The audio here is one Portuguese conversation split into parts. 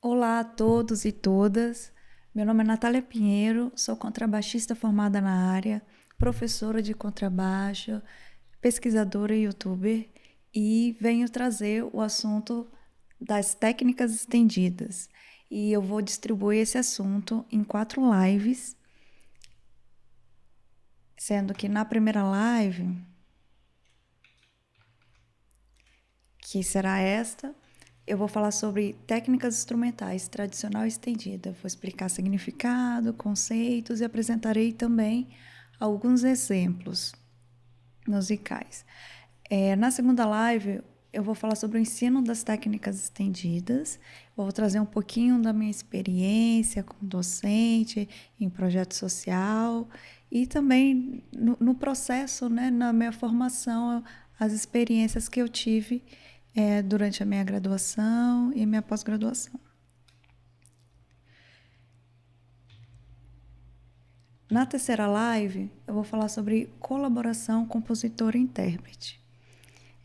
Olá a todos e todas. Meu nome é Natália Pinheiro, sou contrabaixista formada na área, professora de contrabaixo, pesquisadora e youtuber e venho trazer o assunto das técnicas estendidas. E eu vou distribuir esse assunto em 4 lives, sendo que na primeira live, que será esta, eu vou falar sobre técnicas instrumentais tradicional e estendida. Vou explicar significado, conceitos e apresentarei também alguns exemplos musicais. Na segunda live, eu vou falar sobre o ensino das técnicas estendidas. Vou trazer um pouquinho da minha experiência como docente em projeto social e também no processo, né, na minha formação, as experiências que eu tive durante a minha graduação e minha pós-graduação. Na terceira live, eu vou falar sobre colaboração compositor-intérprete.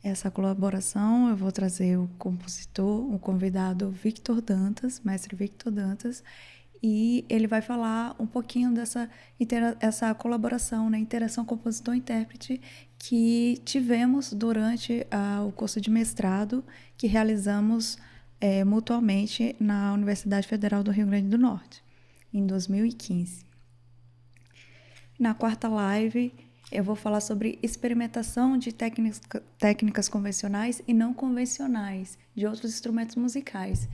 Essa colaboração eu vou trazer o compositor, o convidado Victor Dantas, mestre Victor Dantas, e ele vai falar um pouquinho essa colaboração, né, interação compositor-intérprete que tivemos durante o curso de mestrado que realizamos mutuamente na Universidade Federal do Rio Grande do Norte, em 2015. Na quarta live, eu vou falar sobre experimentação de técnicas convencionais e não convencionais de outros instrumentos musicais.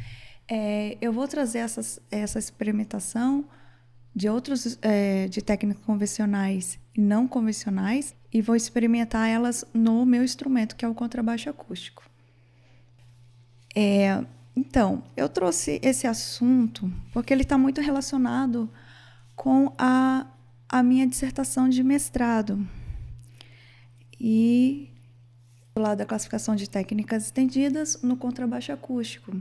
Eu vou trazer essa experimentação de técnicas convencionais e não convencionais e vou experimentar elas no meu instrumento, que é o contrabaixo acústico. Então, eu trouxe esse assunto porque ele está muito relacionado com a minha dissertação de mestrado e lá da classificação de técnicas estendidas no contrabaixo acústico.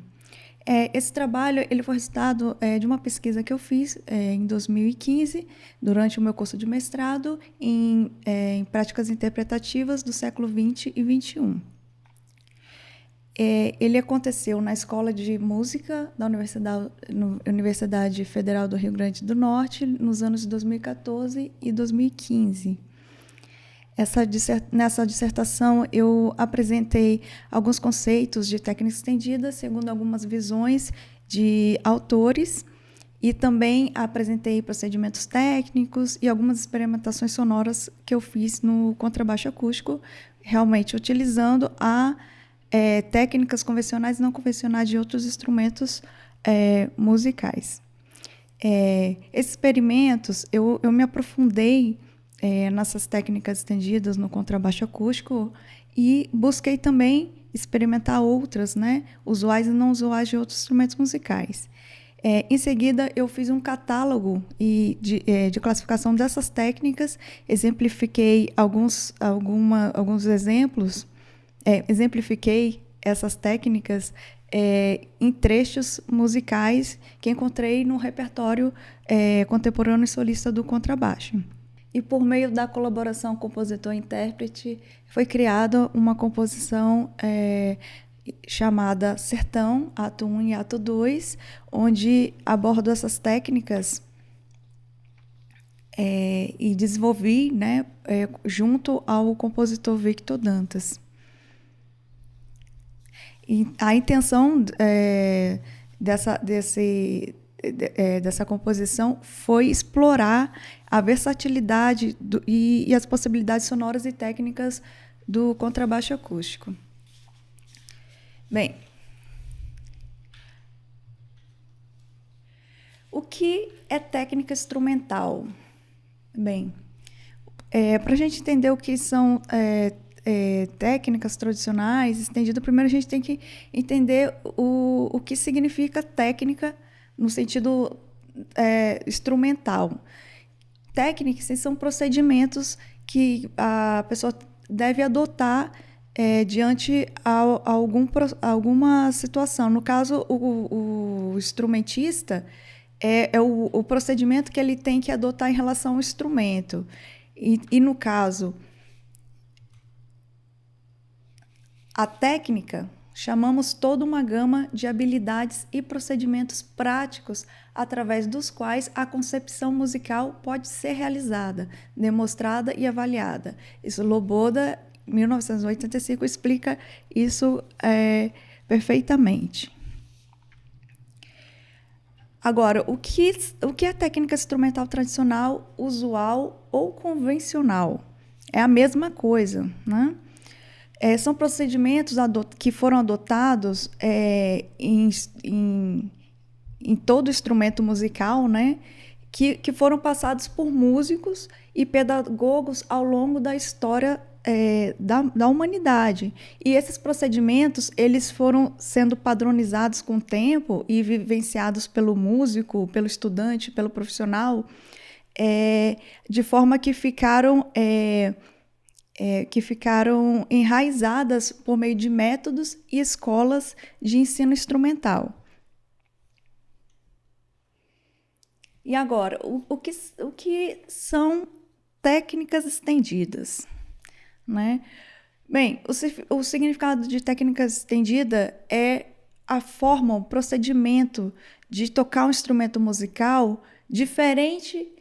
Esse trabalho ele foi resultado de uma pesquisa que eu fiz em 2015, durante o meu curso de mestrado, em práticas interpretativas do século XX e XXI. Ele aconteceu na Escola de Música da Universidade Federal do Rio Grande do Norte, nos anos de 2014 e 2015. Nessa dissertação, eu apresentei alguns conceitos de técnicas estendidas, segundo algumas visões de autores, e também apresentei procedimentos técnicos e algumas experimentações sonoras que eu fiz no contrabaixo acústico, realmente utilizando técnicas convencionais e não convencionais de outros instrumentos musicais. Esses experimentos, eu me aprofundei nessas técnicas estendidas no contrabaixo acústico e busquei também experimentar outras, né, usuais e não usuais de outros instrumentos musicais. Em seguida, eu fiz um catálogo de classificação dessas técnicas, exemplifiquei alguns exemplos, exemplifiquei essas técnicas em trechos musicais que encontrei no repertório contemporâneo e solista do contrabaixo. E por meio da colaboração compositor-intérprete, foi criada uma composição chamada Sertão, Ato 1 e Ato 2, onde abordo essas técnicas e desenvolvi, né, junto ao compositor Victor Dantas. E a intenção dessa composição foi explorar a versatilidade e as possibilidades sonoras e técnicas do contrabaixo acústico. Bem, o que é técnica instrumental? Bem, para a gente entender o que são técnicas tradicionais estendidas, primeiro a gente tem que entender o que significa técnica no sentido instrumental. Técnicas são procedimentos que a pessoa deve adotar diante alguma situação. No caso, o instrumentista é o procedimento que ele tem que adotar em relação ao instrumento. E no caso, a técnica chamamos toda uma gama de habilidades e procedimentos práticos através dos quais a concepção musical pode ser realizada, demonstrada e avaliada. Isso Loboda, 1985, explica isso perfeitamente. Agora, o que é técnica instrumental tradicional, usual ou convencional? É a mesma coisa, né? São procedimentos que foram adotados em todo instrumento musical, né? Que foram passados por músicos e pedagogos ao longo da história da humanidade. E esses procedimentos eles foram sendo padronizados com o tempo e vivenciados pelo músico, pelo estudante, pelo profissional, de forma que ficaram enraizadas por meio de métodos e escolas de ensino instrumental. E agora, o que são técnicas estendidas, né? Bem, o significado de técnica estendida é a forma, o procedimento de tocar um instrumento musical diferente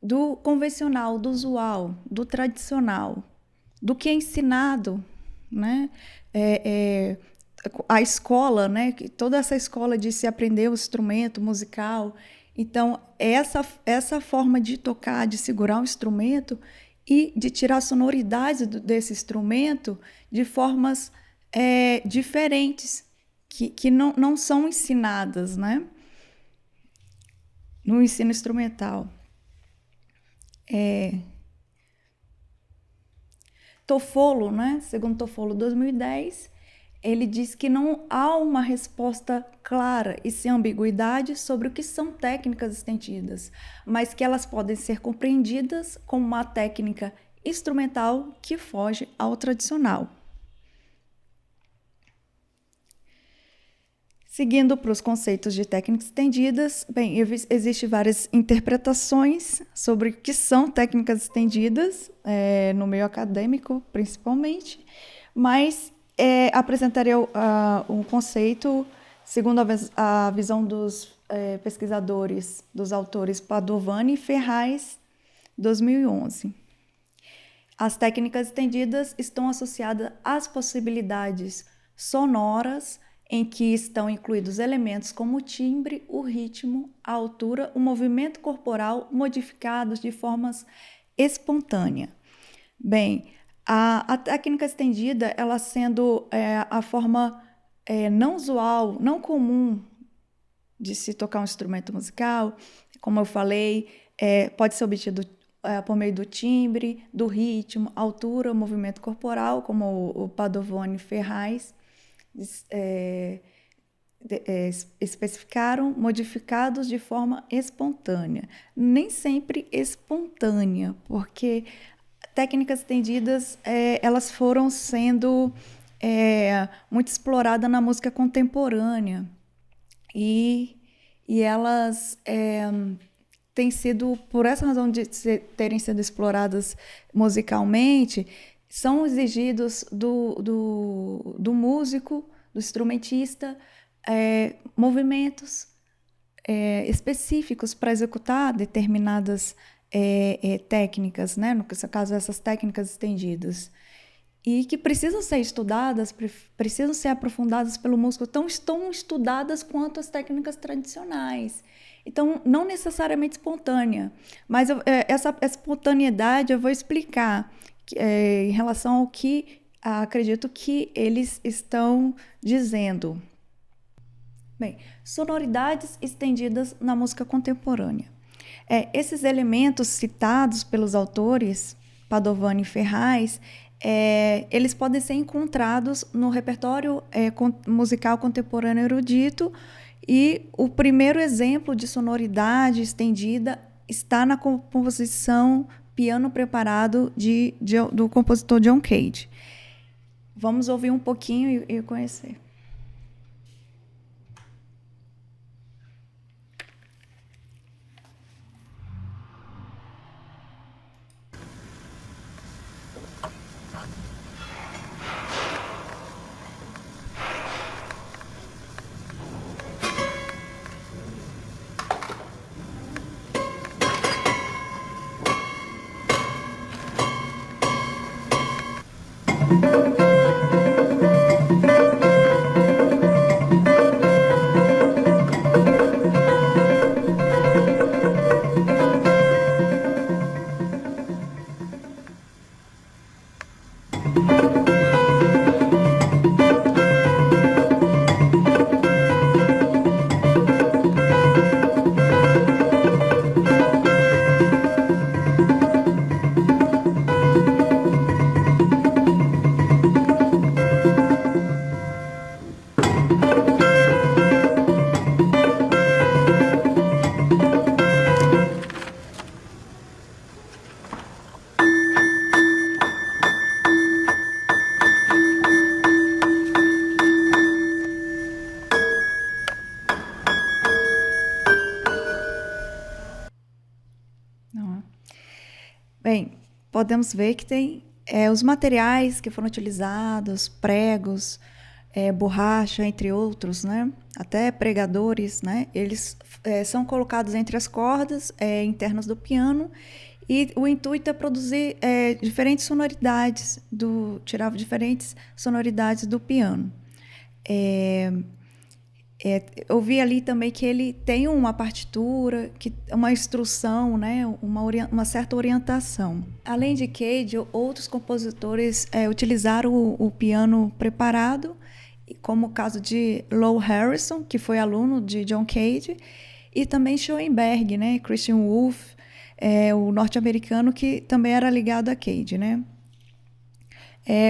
do convencional, do usual, do tradicional, do que é ensinado, né? A escola, né? Toda essa escola de se aprender o instrumento musical. Então, essa forma de tocar, de segurar um instrumento e de tirar a sonoridade desse instrumento de formas diferentes, que não são ensinadas, né? No ensino instrumental. Toffolo, né? Segundo Toffolo, 2010, ele diz que não há uma resposta clara e sem ambiguidade sobre o que são técnicas estendidas, mas que elas podem ser compreendidas como uma técnica instrumental que foge ao tradicional. Seguindo para os conceitos de técnicas estendidas, bem, existem várias interpretações sobre o que são técnicas estendidas, no meio acadêmico, principalmente, mas apresentarei um conceito, segundo a visão dos pesquisadores, dos autores Padovani e Ferraz, 2011. As técnicas estendidas estão associadas às possibilidades sonoras, em que estão incluídos elementos como o timbre, o ritmo, a altura, o movimento corporal modificados de formas espontâneas. Bem, a técnica estendida, ela sendo a forma não usual, não comum de se tocar um instrumento musical, como eu falei, pode ser obtido por meio do timbre, do ritmo, altura, movimento corporal, como o Padovani e Ferraz especificaram, modificados de forma espontânea. Nem sempre espontânea, porque técnicas estendidas elas foram sendo muito exploradas na música contemporânea e elas têm sido, por essa razão de terem sido exploradas musicalmente, são exigidos do músico, do instrumentista, movimentos específicos para executar determinadas técnicas, né? No caso, essas técnicas estendidas, e que precisam ser estudadas, precisam ser aprofundadas pelo músico, tão estudadas quanto as técnicas tradicionais. Então, não necessariamente espontânea, mas essa espontaneidade eu vou explicar em relação ao que acredito que eles estão dizendo. Bem, sonoridades estendidas na música contemporânea. Esses elementos citados pelos autores, Padovani e Ferraz, eles podem ser encontrados no repertório musical contemporâneo erudito, e o primeiro exemplo de sonoridade estendida está na composição Piano Preparado do compositor John Cage. Vamos ouvir um pouquinho e conhecer. Não. Bem, podemos ver que tem os materiais que foram utilizados, pregos, borracha, entre outros, né? Até pregadores, né? Eles são colocados entre as cordas internas do piano e o intuito é produzir diferentes sonoridades, tirar diferentes sonoridades do piano. Eu vi ali também que ele tem uma partitura, uma instrução, né? Uma certa orientação. Além de Cage, outros compositores utilizaram o piano preparado, como o caso de Lou Harrison, que foi aluno de John Cage, e também Schoenberg, né? Christian Wolff, o norte-americano, que também era ligado a Cage, né?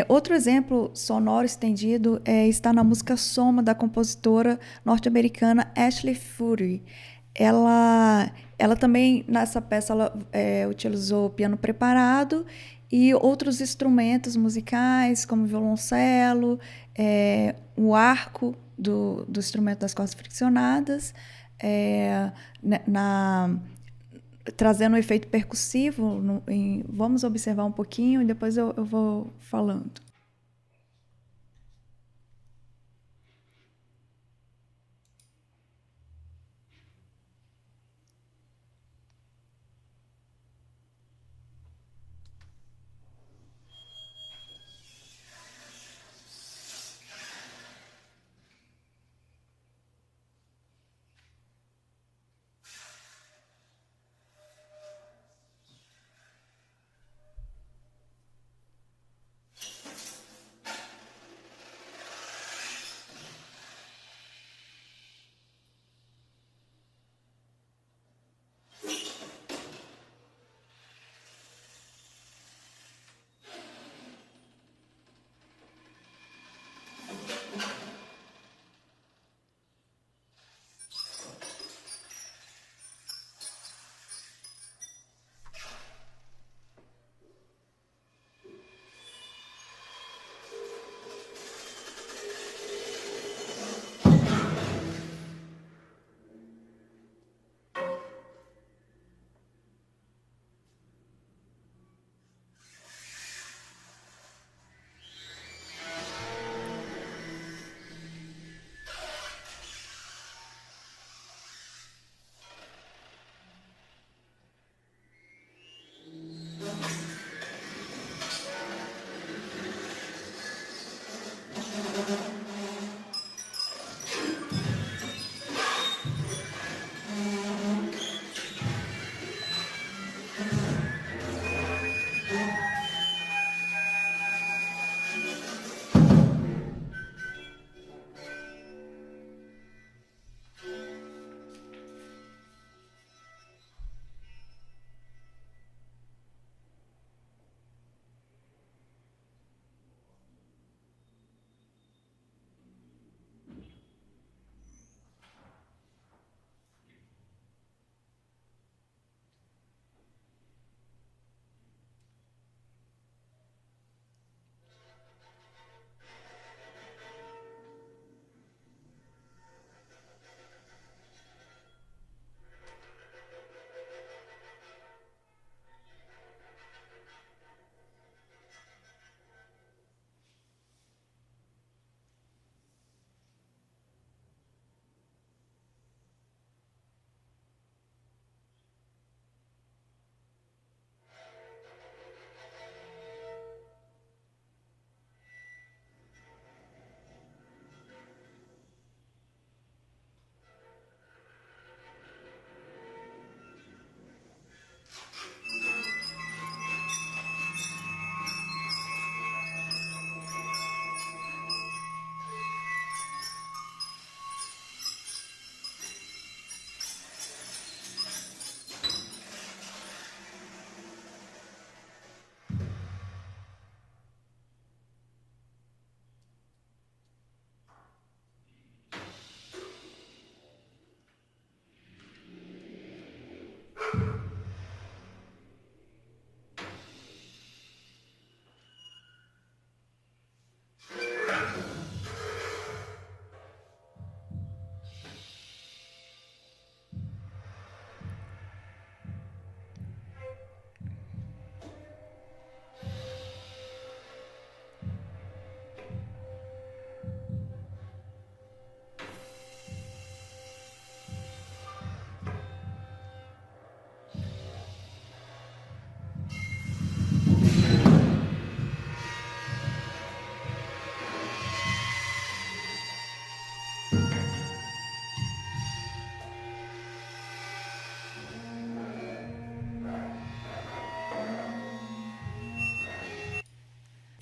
Outro exemplo sonoro estendido está na música Soma, da compositora norte-americana Ashley Furry. Ela também, nessa peça, utilizou piano preparado e outros instrumentos musicais, como violoncelo, o arco do instrumento das cordas friccionadas, trazendo um efeito percussivo. Vamos observar um pouquinho e depois eu vou falando.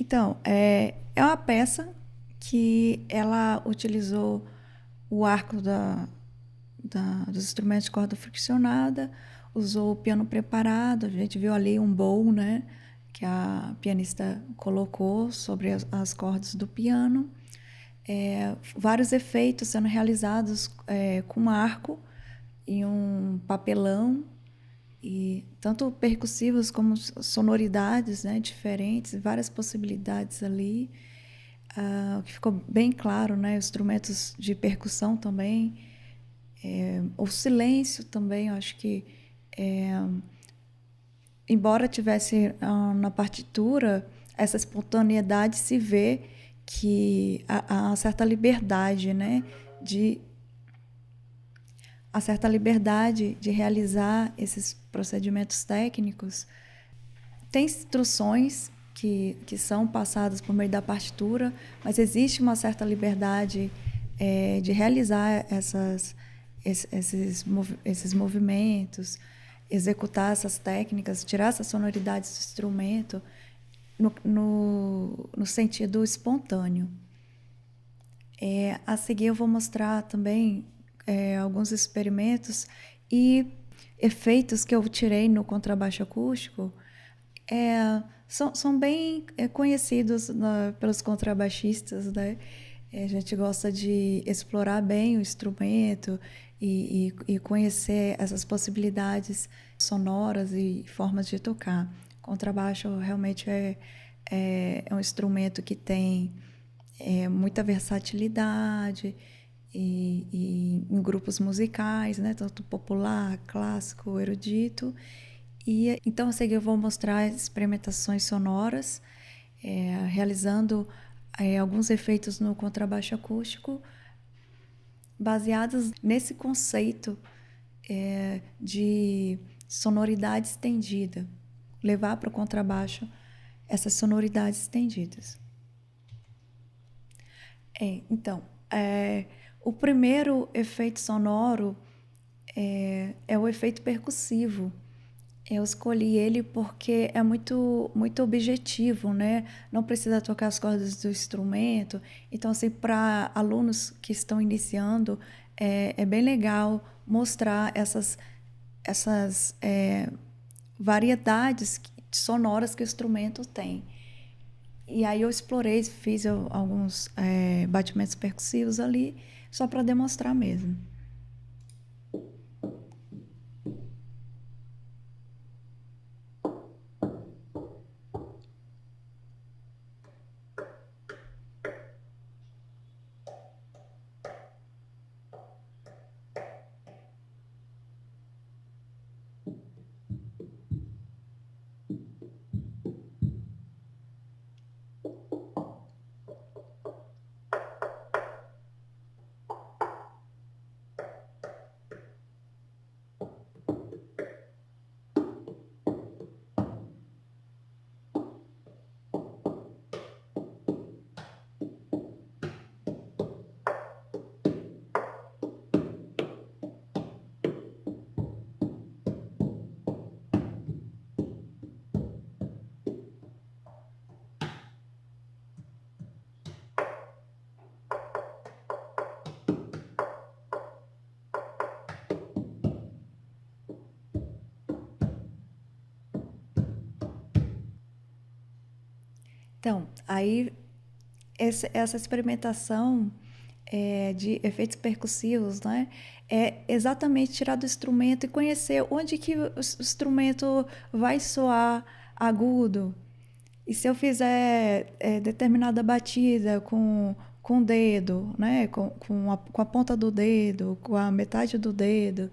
Então, é uma peça que ela utilizou o arco dos instrumentos de corda friccionada, usou o piano preparado, a gente viu ali um bow, né, que a pianista colocou sobre as cordas do piano, vários efeitos sendo realizados com arco e um papelão, e tanto percussivos como sonoridades, né, diferentes, várias possibilidades ali, que ficou bem claro, né, instrumentos de percussão também, o silêncio também, eu acho que embora tivesse na partitura, essa espontaneidade se vê que há uma certa liberdade, né, a certa liberdade de realizar esses procedimentos técnicos. Tem instruções que são passadas por meio da partitura, mas existe uma certa liberdade de realizar esses movimentos, executar essas técnicas, tirar essas sonoridades do instrumento no sentido espontâneo. A seguir eu vou mostrar também alguns experimentos e efeitos que eu tirei no contrabaixo acústico. São bem conhecidos pelos contrabaixistas, né? A gente gosta de explorar bem o instrumento e conhecer essas possibilidades sonoras e formas de tocar. Contrabaixo realmente é um instrumento que tem muita versatilidade e em grupos musicais, né? Tanto popular, clássico, erudito. E então a seguir eu vou mostrar experimentações sonoras, realizando alguns efeitos no contrabaixo acústico, baseados nesse conceito de sonoridade estendida, levar para o contrabaixo essas sonoridades estendidas. Então, o primeiro efeito sonoro é o efeito percussivo. Eu escolhi ele porque é muito, muito objetivo, né? Não precisa tocar as cordas do instrumento. Então, assim, para alunos que estão iniciando, é bem legal mostrar essas variedades sonoras que o instrumento tem. E aí eu explorei, fiz alguns batimentos percussivos ali, só para demonstrar mesmo. Então, aí essa experimentação de efeitos percussivos, né, é exatamente tirar do instrumento e conhecer onde que o instrumento vai soar agudo. E se eu fizer determinada batida com o dedo, né, com a ponta do dedo, com a metade do dedo,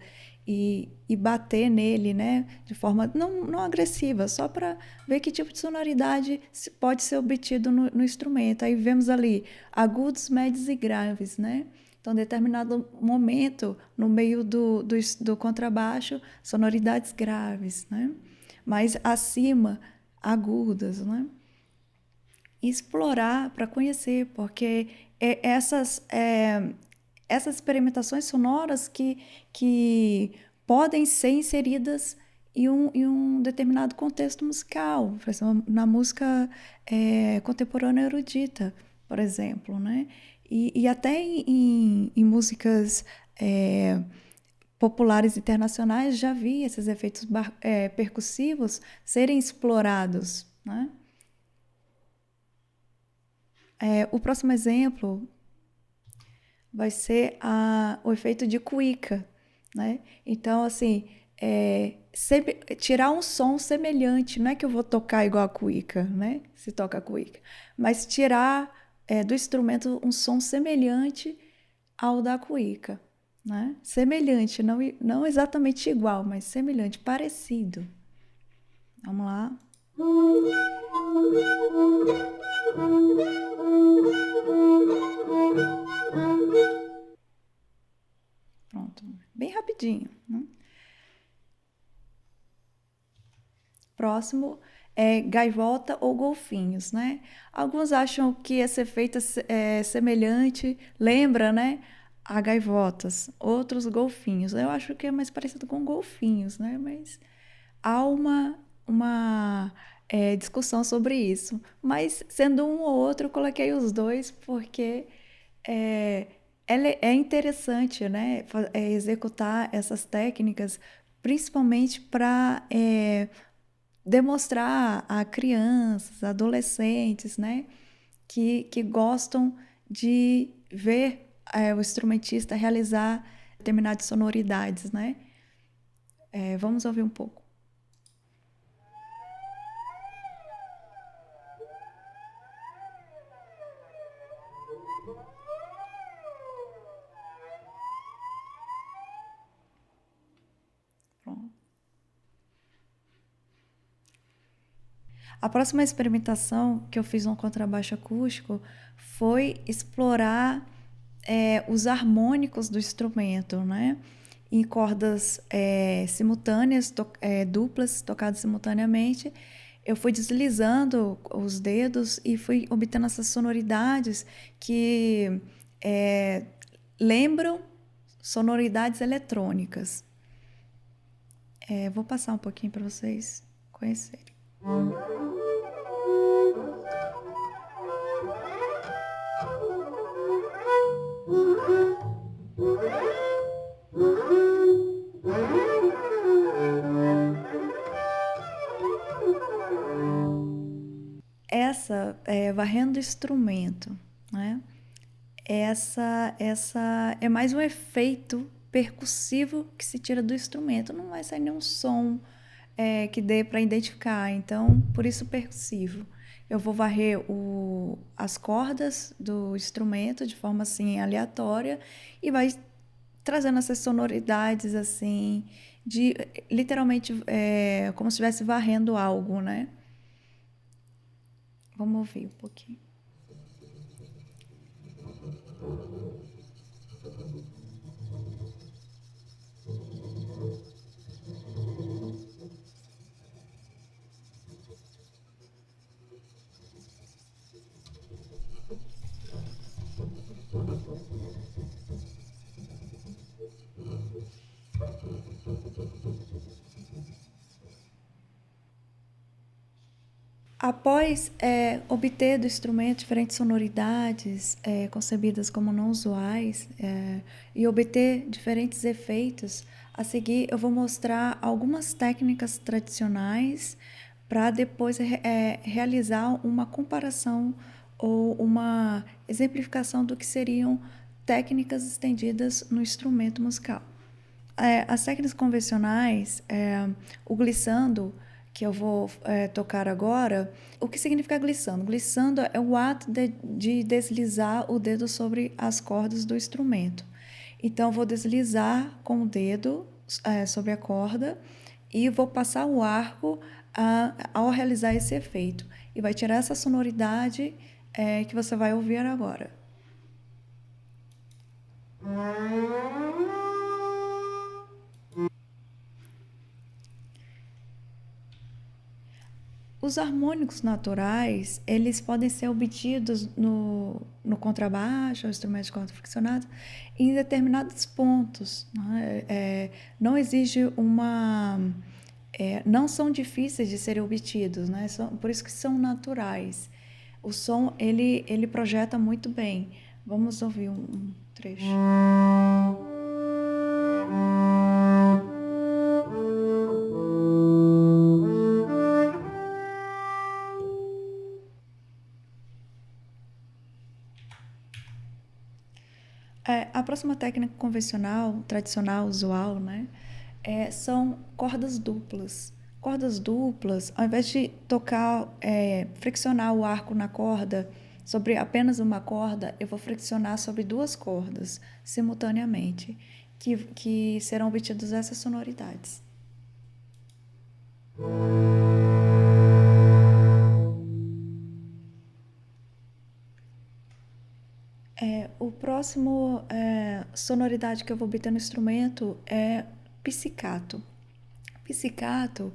e bater nele, né, de forma não agressiva, só para ver que tipo de sonoridade pode ser obtido no instrumento. Aí vemos ali agudos, médios e graves, né? Então, em determinado momento, no meio do contrabaixo, sonoridades graves, né? Mas acima, agudas, né? Explorar para conhecer, porque essas experimentações sonoras que podem ser inseridas em um determinado contexto musical, por exemplo, na música contemporânea erudita, por exemplo, né? E até em músicas populares internacionais já vi esses efeitos percussivos serem explorados, né? O próximo exemplo vai ser o efeito de cuíca, né? Então, assim, tirar um som semelhante, não é que eu vou tocar igual a cuíca, né? Se toca a cuíca, mas tirar do instrumento um som semelhante ao da cuíca, né? Semelhante, não exatamente igual, mas semelhante, parecido. Vamos lá. Pronto, bem rapidinho, né? Próximo é gaivota ou golfinhos, né? Alguns acham que esse efeito é semelhante, lembra, né, a gaivotas, outros golfinhos. Eu acho que é mais parecido com golfinhos, né? Mas há uma discussão sobre isso. Mas sendo um ou outro, eu coloquei os dois porque é, é interessante, né, executar essas técnicas, principalmente para demonstrar a crianças, adolescentes, né, que gostam de ver o instrumentista realizar determinadas sonoridades, né? Vamos ouvir um pouco. Pronto. A próxima experimentação que eu fiz no contrabaixo acústico foi explorar os harmônicos do instrumento, né? Em cordas simultâneas, duplas, tocadas simultaneamente. Eu fui deslizando os dedos e fui obtendo essas sonoridades que lembram sonoridades eletrônicas. Vou passar um pouquinho para vocês conhecerem. Essa varrendo o instrumento, né? Essa é mais um efeito percussivo que se tira do instrumento. Não vai sair nenhum som que dê para identificar. Então, por isso percussivo. Eu vou varrer as cordas do instrumento de forma assim aleatória e vai trazendo essas sonoridades assim de literalmente como se estivesse varrendo algo, né? Vamos ouvir um pouquinho. Após obter do instrumento diferentes sonoridades concebidas como não usuais e obter diferentes efeitos, a seguir eu vou mostrar algumas técnicas tradicionais para depois realizar uma comparação ou uma exemplificação do que seriam técnicas estendidas no instrumento musical. As técnicas convencionais, o glissando, que eu vou tocar agora, o que significa glissando? Glissando é o ato de deslizar o dedo sobre as cordas do instrumento. Então, eu vou deslizar com o dedo sobre a corda e vou passar o arco ao realizar esse efeito. E vai tirar essa sonoridade que você vai ouvir agora. Os harmônicos naturais, eles podem ser obtidos no contrabaixo, instrumento de corda friccionada, em determinados pontos. Né? Não exige não são difíceis de serem obtidos, né? Por isso que são naturais. O som, ele projeta muito bem. Vamos ouvir um trecho. A próxima técnica convencional, tradicional, usual, né, são cordas duplas. Cordas duplas, ao invés de tocar, friccionar o arco na corda sobre apenas uma corda, eu vou friccionar sobre duas cordas simultaneamente, que serão obtidas essas sonoridades. O próximo sonoridade que eu vou obter no instrumento é pizzicato. Pizzicato,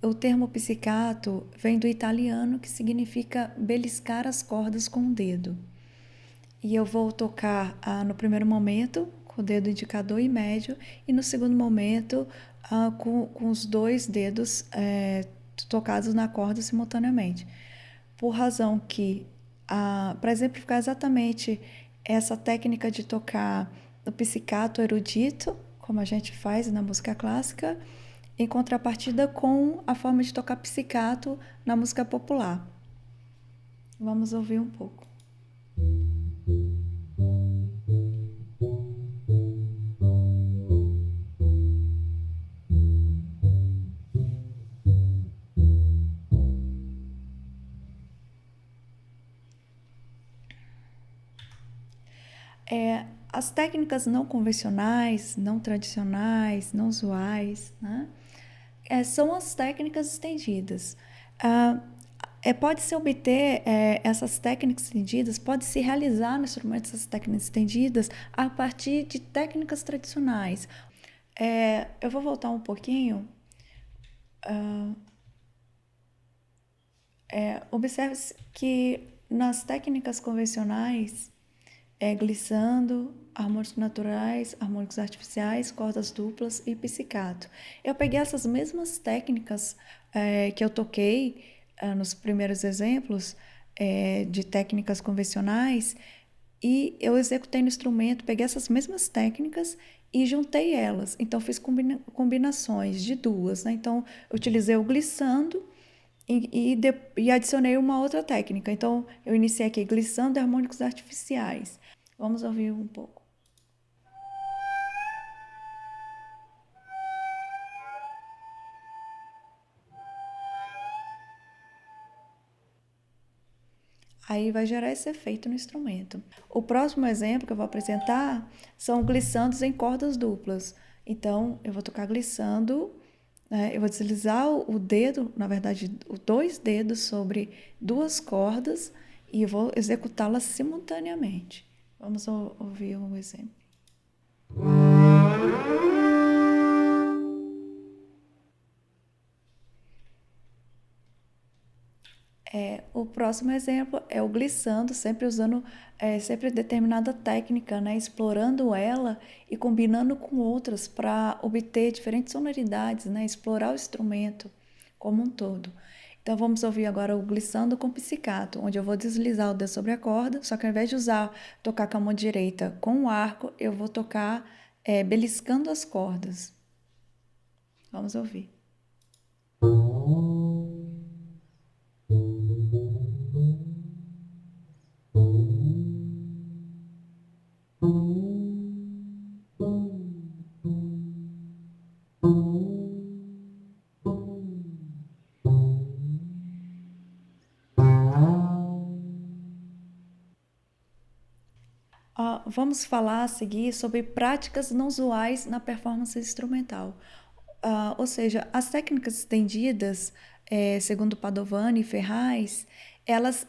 o termo pizzicato vem do italiano, que significa beliscar as cordas com o dedo. E eu vou tocar no primeiro momento com o dedo indicador e médio, e no segundo momento com os dois dedos tocados na corda simultaneamente. Por razão que, para exemplificar exatamente essa técnica de tocar o pizzicato erudito, como a gente faz na música clássica, em contrapartida com a forma de tocar pizzicato na música popular. Vamos ouvir um pouco. As técnicas não convencionais, não tradicionais, não usuais, né? São as técnicas estendidas. Pode-se obter essas técnicas estendidas, pode-se realizar no instrumento essas técnicas estendidas a partir de técnicas tradicionais. Eu vou voltar um pouquinho. Observe que nas técnicas convencionais, glissando, harmônicos naturais, harmônicos artificiais, cordas duplas e pizzicato. Eu peguei essas mesmas técnicas que eu toquei nos primeiros exemplos de técnicas convencionais, e eu executei no instrumento, peguei essas mesmas técnicas e juntei elas. Então, fiz combinações de duas, né? Então, eu utilizei o glissando e adicionei uma outra técnica. Então, eu iniciei aqui glissando e harmônicos artificiais. Vamos ouvir um pouco. Aí vai gerar esse efeito no instrumento. O próximo exemplo que eu vou apresentar são glissandos em cordas duplas. Então, eu vou tocar glissando, eu vou deslizar o dedo, na verdade, os dois dedos sobre duas cordas e eu vou executá-las simultaneamente. Vamos ouvir um exemplo. O próximo exemplo é o glissando, sempre usando sempre determinada técnica, né? Explorando ela e combinando com outras para obter diferentes sonoridades, né? Explorar o instrumento como um todo. Então, vamos ouvir agora o glissando com pizzicato, onde eu vou deslizar o dedo sobre a corda, só que ao invés de tocar com a mão direita com o arco, eu vou tocar beliscando as cordas. Vamos ouvir. Vamos falar a seguir sobre práticas não usuais na performance instrumental. Ou seja, as técnicas estendidas, segundo Padovani e Ferraz, elas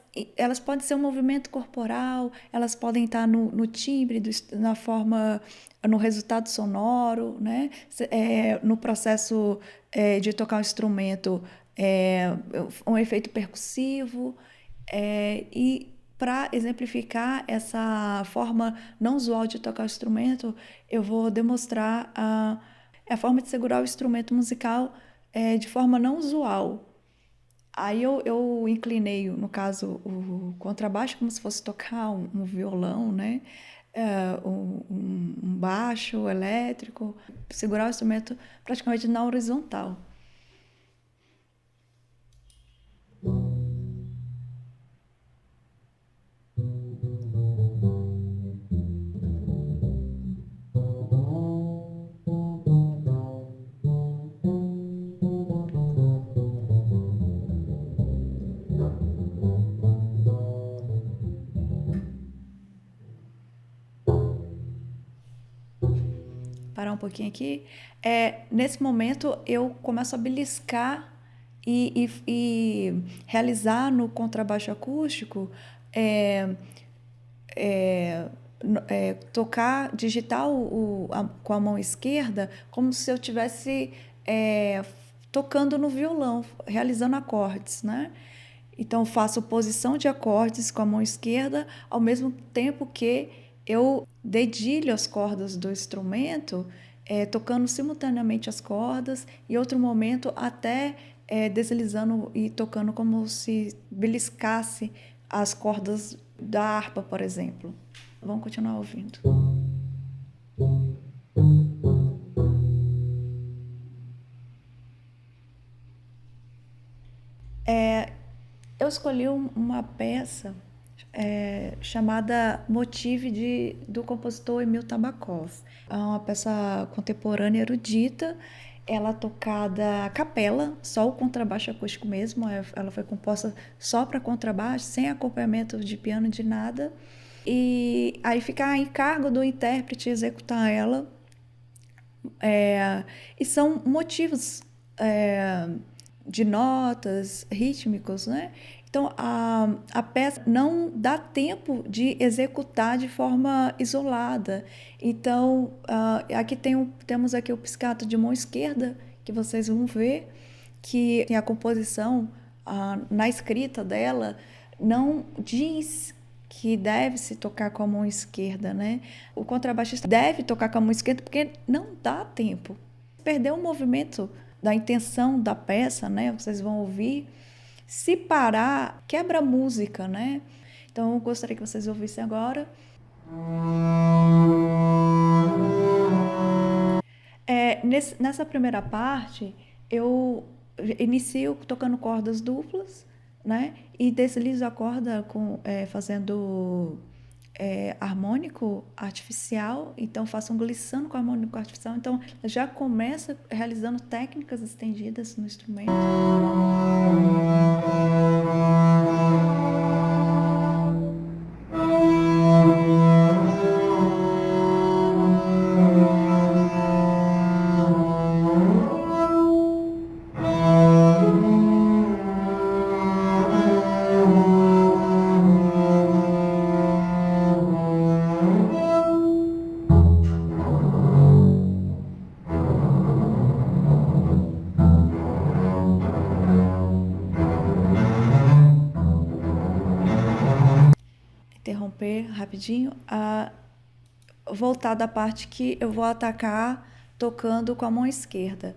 podem ser um movimento corporal, elas podem estar no timbre, na forma, no resultado sonoro, né? No processo de tocar um instrumento, um efeito percussivo, e para exemplificar essa forma não usual de tocar o instrumento, eu vou demonstrar É a forma de segurar o instrumento musical de forma não usual. Aí eu inclinei, no caso, o contrabaixo como se fosse tocar um violão, né? Um baixo elétrico, segurar o instrumento praticamente na horizontal. Parar um pouquinho aqui. Nesse momento, eu começo a beliscar e realizar no contrabaixo acústico é, tocar, digitar com a mão esquerda como se eu tivesse tocando no violão, realizando acordes, né? Então, faço posição de acordes com a mão esquerda, ao mesmo tempo que eu dedilho as cordas do instrumento, tocando simultaneamente as cordas, e outro momento até deslizando e tocando como se beliscasse as cordas da harpa, por exemplo. Vamos continuar ouvindo. Eu escolhi uma peça chamada Motive do compositor Emil Tabakov. É uma peça contemporânea erudita, ela tocada a capela, só o contrabaixo acústico mesmo, ela foi composta só para contrabaixo, sem acompanhamento de piano, de nada, e aí fica a encargo do intérprete executar ela, e são motivos de notas rítmicos, né? Então, a peça não dá tempo de executar de forma isolada. Então, aqui temos aqui o pizzicato de mão esquerda, que vocês vão ver, que tem a composição, na escrita dela, não diz que deve-se tocar com a mão esquerda, né? O contrabaixista deve tocar com a mão esquerda porque não dá tempo. Perdeu o movimento da intenção da peça, né? Vocês vão ouvir. Se parar, quebra a música, né? Então, eu gostaria que vocês ouvissem agora. Nessa primeira parte, eu inicio tocando cordas duplas, né? E deslizo a corda fazendo harmônico artificial, então faço um glissando com harmônico artificial, então já começa realizando técnicas estendidas no instrumento. Interromper rapidinho, voltar da parte que eu vou atacar tocando com a mão esquerda.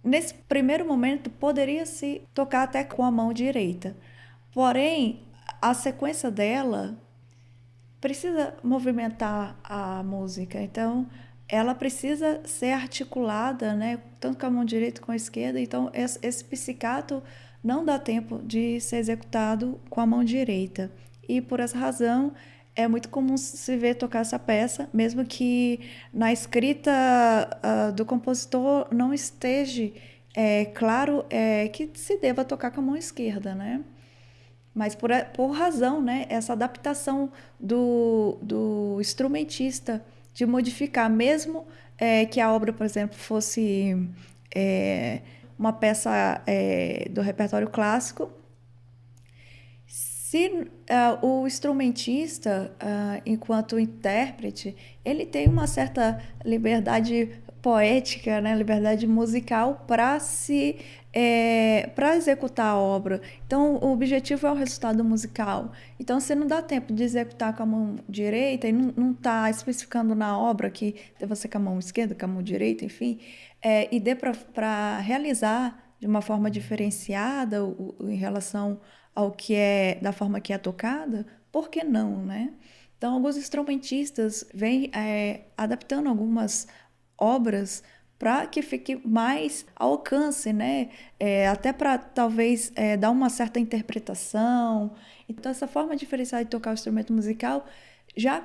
Nesse primeiro momento, poderia-se tocar até com a mão direita. Porém, a sequência dela precisa movimentar a música. Então, ela precisa ser articulada, né? Tanto com a mão direita como com a esquerda. Então, esse pizzicato não dá tempo de ser executado com a mão direita. E, por essa razão, é muito comum se ver tocar essa peça, mesmo que na escrita do compositor não esteja claro que se deva tocar com a mão esquerda, né? Mas por razão, né? Essa adaptação do instrumentista de modificar, mesmo que a obra, por exemplo, fosse uma peça do repertório clássico, se o instrumentista, enquanto intérprete, ele tem uma certa liberdade poética, né, liberdade musical para para executar a obra. Então, o objetivo é o resultado musical. Então, você não dá tempo de executar com a mão direita e não está especificando na obra que deve ser com a mão esquerda, com a mão direita, enfim, e dê para realizar de uma forma diferenciada em relação ao que é, da forma que é tocada, por que não, né? Então, alguns instrumentistas vêm adaptando algumas obras para que fique mais ao alcance, né? Até para talvez dar uma certa interpretação. Então, essa forma diferenciada de tocar o instrumento musical já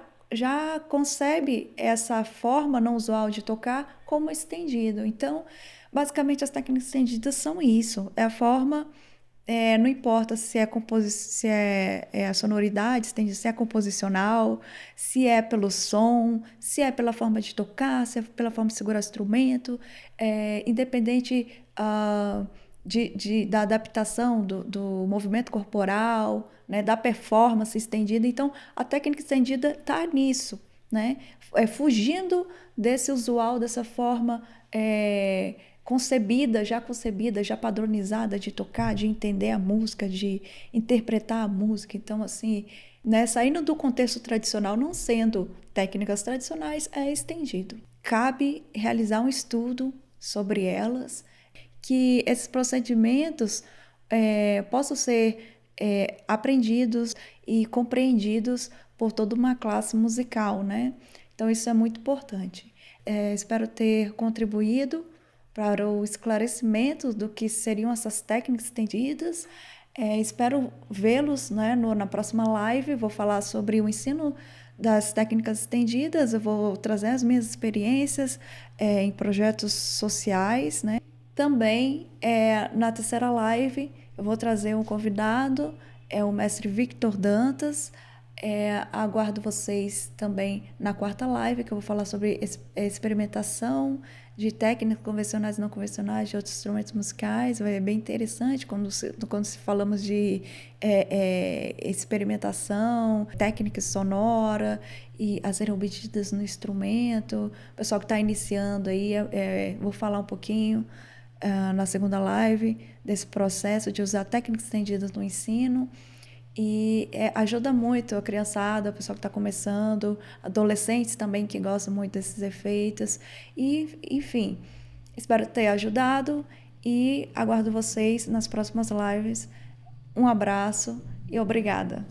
concebe essa forma não usual de tocar como estendido. Então, basicamente, as técnicas estendidas são isso. É a forma, não importa se é a sonoridade, se é composicional, se é pelo som, se é pela forma de tocar, se é pela forma de segurar o instrumento, independente da adaptação do movimento corporal, né, da performance estendida. Então, a técnica estendida está nisso, né? Fugindo desse usual, dessa forma concebida, já padronizada de tocar, de entender a música, de interpretar a música. Então, assim, né, saindo do contexto tradicional, não sendo técnicas tradicionais, é estendido. Cabe realizar um estudo sobre elas, que esses procedimentos possam ser aprendidos e compreendidos por toda uma classe musical, né? Então, isso é muito importante. Espero ter contribuído para o esclarecimento do que seriam essas técnicas estendidas. Espero vê-los, né, na próxima live. Vou falar sobre o ensino das técnicas estendidas, eu vou trazer as minhas experiências em projetos sociais, né? Também, na terceira live, eu vou trazer um convidado, o mestre Victor Dantas. Aguardo vocês também na quarta live, que eu vou falar sobre experimentação de técnicas convencionais e não convencionais de outros instrumentos musicais. É bem interessante quando falamos de experimentação, técnica sonora e a serem obtidas no instrumento. O pessoal que está iniciando aí, vou falar um pouquinho na segunda live desse processo de usar técnicas estendidas no ensino. E ajuda muito a criançada, o pessoal que está começando, adolescentes também que gostam muito desses efeitos. E, enfim, espero ter ajudado e aguardo vocês nas próximas lives. Um abraço e obrigada.